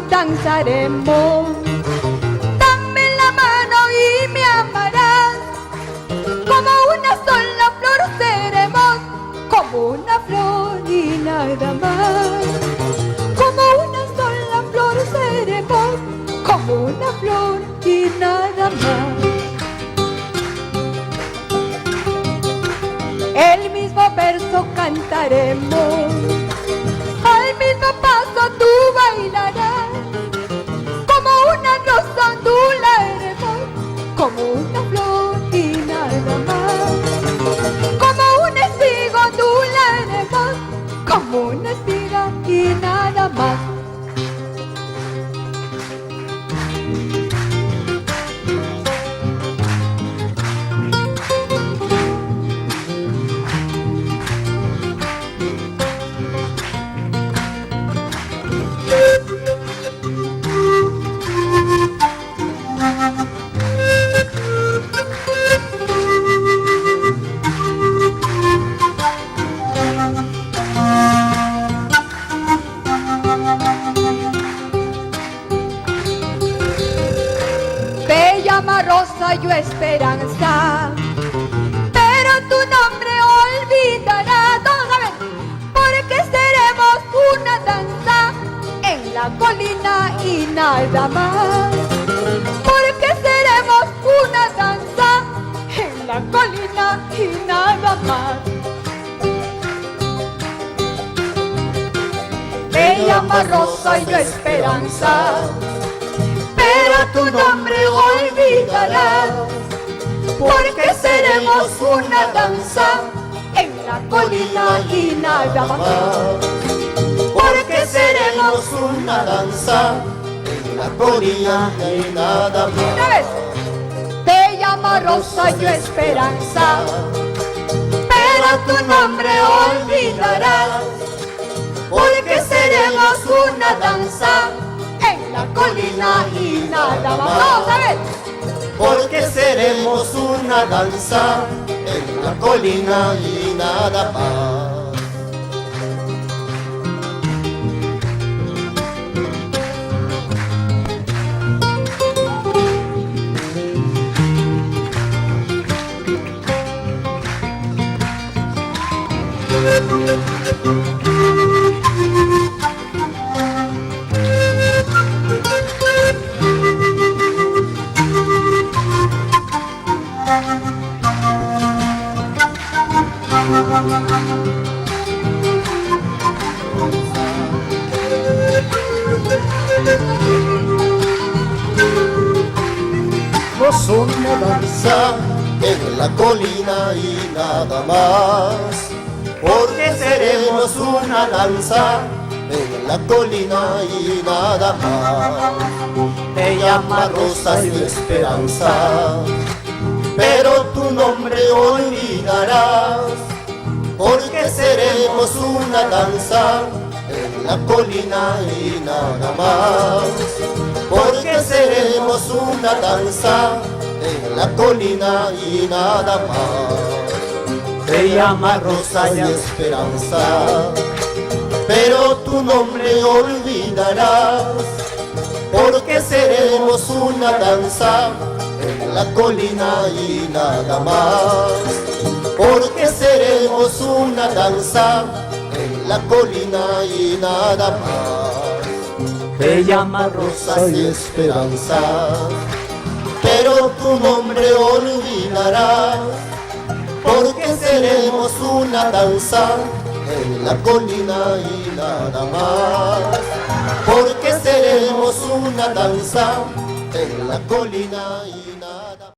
danzaremos. Dame la mano y me amarás, como una sola flor seremos, como una flor y nada más. Como una sola flor seremos, como una flor y nada más. El mismo verso cantaremos, al mismo paso tú bailarás, como una rosa ondularemos, como una flor y nada más. Como una espiga ondularemos, como una espiga y nada más. Te llama Rosa, yo Esperanza, pero tu nombre olvidará. Todos saben, porque seremos una danza en la colina y nada más. Porque seremos una danza en la colina y nada más. Te llama Rosa, yo Esperanza, pero tu nombre olvidarás, porque seremos una danza en la colina y nada más. Porque seremos una danza en la colina y nada más. Una vez. Te llama Rosa, yo Esperanza, pero tu nombre olvidarás, porque seremos una danza en la colina y nada más. Vamos a ver. Porque seremos una danza en la colina y nada más. Somos una danza en la colina y nada más. Porque seremos una danza en la colina y nada más. Te llama Rosa y Esperanza, pero tu nombre olvidarás, porque seremos una danza en la colina y nada más. Porque seremos una danza en la colina y nada más. Te llama Rosa y Esperanza, pero tu nombre olvidarás, porque seremos una danza en la colina y nada más. Porque seremos una danza en la colina y nada más. Te llama Rosa y Esperanza, pero tu nombre olvidarás, porque seremos una danza en la colina y nada más. Porque seremos una danza en la colina y